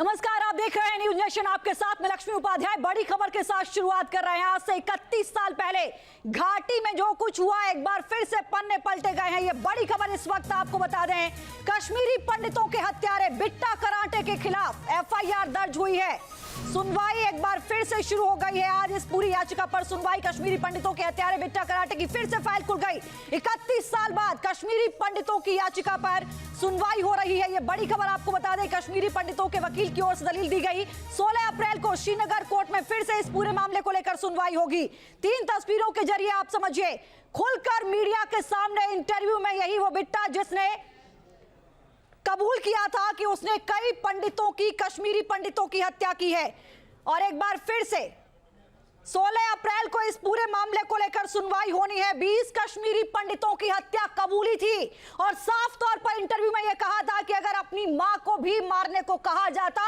नमस्कार, आप देख रहे हैं न्यूज नेशन। आपके साथ मैं लक्ष्मी उपाध्याय। बड़ी खबर के साथ शुरुआत कर रहे हैं। आज से 31 साल पहले घाटी में जो कुछ हुआ, एक बार फिर से पन्ने पलटे गए हैं। ये बड़ी खबर इस वक्त आपको बता दें, कश्मीरी पंडितों के हत्यारे बिट्टा कराटे के खिलाफ एफआईआर दर्ज हुई है। सुनवाई एक बार फिर से शुरू हो गई है। आज इस पूरी याचिका पर सुनवाई, कश्मीरी पंडितों के हत्यारे बिट्टा कराटे की फिर से फाइल खुल गई। 31 साल बाद कश्मीरी पंडितों की याचिका पर सुनवाई हो रही है। ये बड़ी खबर आपको बता दें, कश्मीरी पंडितों के वकील की ओर से दलील दी गई। 16 अप्रैल को श्रीनगर कोर्ट में फिर से इस पूरे मामले को लेकर सुनवाई होगी। 3 तस्वीरों के जरिए आप समझिए, खुलकर मीडिया के सामने इंटरव्यू में यही वो बिट्टा जिसने कबूल किया था कि उसने कई पंडितों की, कश्मीरी पंडितों की हत्या की है। और एक बार फिर से 16 अप्रैल को इस पूरे मामले को लेकर सुनवाई होनी है। 20 कश्मीरी पंडितों की हत्या कबूली थी और साफ तौर पर इंटरव्यू में यह कहा था कि अगर अपनी मां को भी मारने को कहा जाता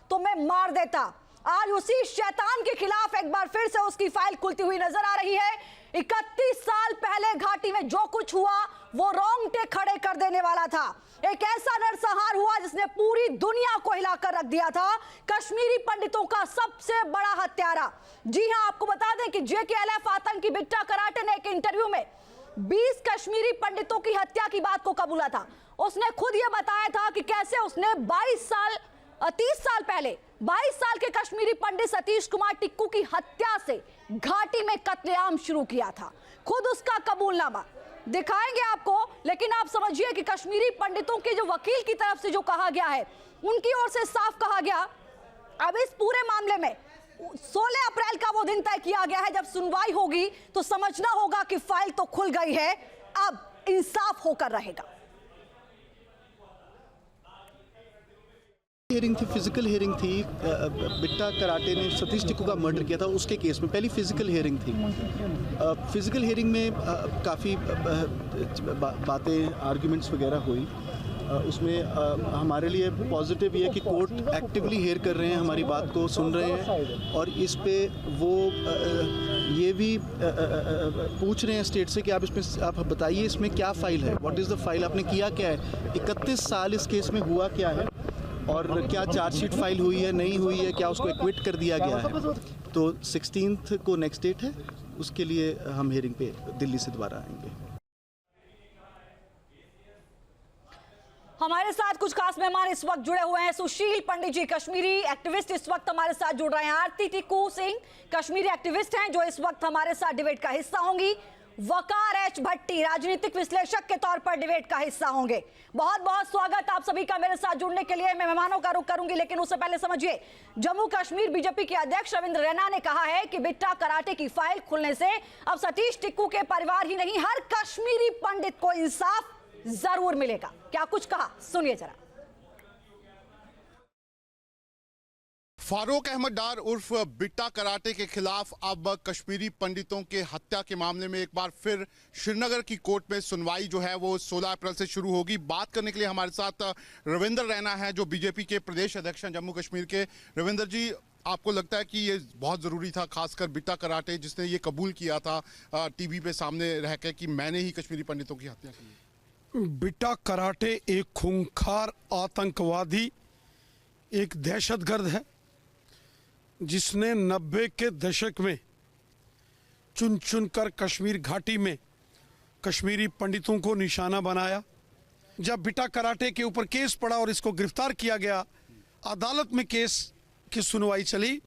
तो मैं मार देता। आज उसी शैतान के खिलाफ एक बार फिर से उसकी फाइल खुलती हुई नजर आ रही है। 31 साल पहले घाटी में जो कुछ हुआ वो रोंगटे खड़े कर देने वाला था। एक ऐसा नरसंहार हुआ जिसने पूरी दुनिया को हिलाकर रख दिया था। कश्मीरी पंडितों का सबसे बड़ा हत्यारा। जी हां, आपको बता दें कि जेकेएलएफ आतंकी बिट्टा कराटे ने एक इंटरव्यू में 20 कश्मीरी पंडितों की हत्या की बात को कबूला था। उसने खुद यह बताया था कि कैसे उसने 30 साल पहले 22 साल के कश्मीरी पंडित सतीश कुमार टिक्कू की हत्या से घाटी में कत्लेआम शुरू किया था। खुद उसका कबूलनामा दिखाएंगे आपको, लेकिन आप समझिए कि कश्मीरी पंडितों के जो वकील की तरफ से जो कहा गया है, उनकी ओर से साफ कहा गया, अब इस पूरे मामले में 16 अप्रैल का वो दिन तय किया गया है। जब सुनवाई होगी तो समझना होगा कि फाइल तो खुल गई है, अब इंसाफ होकर रहेगा। हियरिंग थी, फिजिकल हियरिंग थी। बिट्टा कराटे ने सतीश टिक्कू का मर्डर किया था, उसके केस में पहली फिजिकल हियरिंग थी। फिजिकल हियरिंग में काफ़ी बातें, आर्ग्यूमेंट्स वगैरह हुई। उसमें हमारे लिए पॉजिटिव ये कि कोर्ट एक्टिवली हेयर कर रहे हैं, हमारी बात को सुन रहे हैं और इस पे वो ये भी पूछ रहे हैं स्टेट से कि आप इसमें आप बताइए इसमें क्या फ़ाइल है, व्हाट इज़ द फाइल, आपने किया क्या है। 31 साल इस केस में हुआ क्या है और क्या चार्जशीट फाइल हुई है, नहीं हुई है, क्या उसको एक्विट कर दिया गया है। तो 16 को नेक्स्ट डेट है, उसके लिए हम हियरिंग पे दिल्ली से दोबारा आएंगे। हमारे साथ कुछ खास मेहमान इस वक्त जुड़े हुए हैं। सुशील पंडित जी, कश्मीरी एक्टिविस्ट, इस वक्त हमारे साथ जुड़ रहे हैं। आरती टिक्कू सिंह, कश्मीरी एक्टिविस्ट हैं, जो इस वक्त हमारे साथ डिबेट का हिस्सा होंगी। वकार एच भट्टी, राजनीतिक विश्लेषक के तौर पर डिबेट का हिस्सा होंगे। बहुत बहुत स्वागत आप सभी का मेरे साथ जुड़ने के लिए। मैं मेहमानों का रुख करूंगी, लेकिन उससे पहले समझिए, जम्मू कश्मीर बीजेपी के अध्यक्ष रविंद्र रैना ने कहा है कि बिट्टा कराटे की फाइल खुलने से अब सतीश टिक्कू के परिवार ही नहीं, हर कश्मीरी पंडित को इंसाफ जरूर मिलेगा। क्या कुछ कहा, सुनिए जरा। फारूक अहमद डार उर्फ बिट्टा कराटे के खिलाफ अब कश्मीरी पंडितों के हत्या के मामले में एक बार फिर श्रीनगर की कोर्ट में सुनवाई जो है वो 16 अप्रैल से शुरू होगी। बात करने के लिए हमारे साथ रविंद्र रैना है, जो बीजेपी के प्रदेश अध्यक्ष हैं जम्मू कश्मीर के। रविंद्र जी, आपको लगता है कि ये बहुत ज़रूरी था, खासकर बिट्टा कराटे जिसने ये कबूल किया था टीवी पे सामने रह के कि मैंने ही कश्मीरी पंडितों की हत्या की? बिट्टा कराटे एक खूंखार आतंकवादी, एक दहशतगर्द है जिसने 90 के दशक में चुन चुन कर कश्मीर घाटी में कश्मीरी पंडितों को निशाना बनाया। जब बिट्टा कराटे के ऊपर केस पड़ा और इसको गिरफ्तार किया गया, अदालत में केस की सुनवाई चली,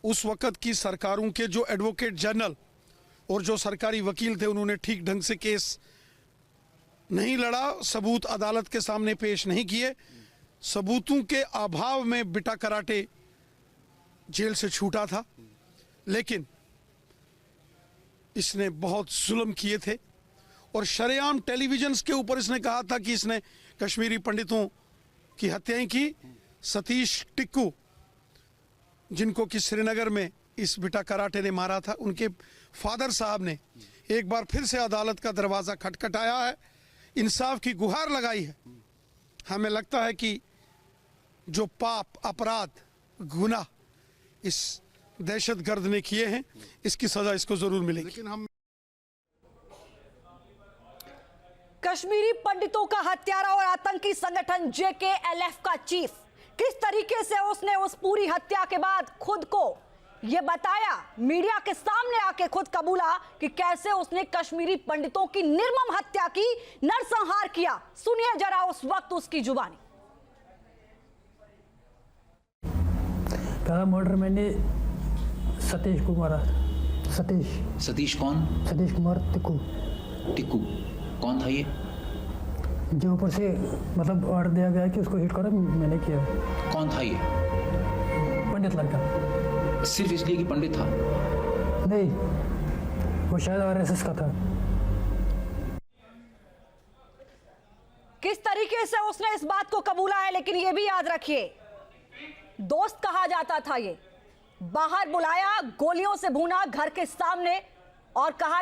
उस वक़्त की सरकारों के जो एडवोकेट जनरल और जो सरकारी वकील थे, उन्होंने ठीक ढंग से केस नहीं लड़ा, सबूत अदालत के सामने पेश नहीं किए। सबूतों के अभाव में बिट्टा कराटे जेल से छूटा था, लेकिन इसने बहुत जुल्म किए थे और शरेआम टेलीविजन के ऊपर इसने कहा था कि इसने कश्मीरी पंडितों की हत्याएं की। सतीश टिक्कू, जिनको कि श्रीनगर में इस बिट्टा कराटे ने मारा था, उनके फादर साहब ने एक बार फिर से अदालत का दरवाज़ा खटखटाया है, इंसाफ की गुहार लगाई है। हमें लगता है कि जो पाप, अपराध, गुनाह इस दहशतगर्द ने किए हैं, इसकी सजा इसको जरूर मिलेगी। लेकिन हम कश्मीरी पंडितों का हत्यारा और आतंकी संगठन जेकेएलएफ का चीफ किस तरीके से उसने उस पूरी हत्या के बाद खुद को यह बताया, मीडिया के सामने आके खुद कबूला कि कैसे उसने कश्मीरी पंडितों की निर्मम हत्या की, नरसंहार किया। सुनिए जरा उस वक्त उसकी जुबानी। पहला मर्डर मैंने सतीश को मारा। सतीश कौन? सतीश कुमार टिक्कू कौन था ये? जो ऊपर से मतलब ऑर्डर दिया गया कि उसको हिट करो, मैंने किया। कौन था ये? पंडित लड़का। सिर्फ इसलिए कि पंडित था? नहीं, वो शायद आरएसएस का था। किस तरीके से उसने इस बात को कबूला है, लेकिन यह भी याद रखिए, दोस्त कहा जाता था ये। बाहर बुलाया, गोलियों से भूना घर के सामने और कहा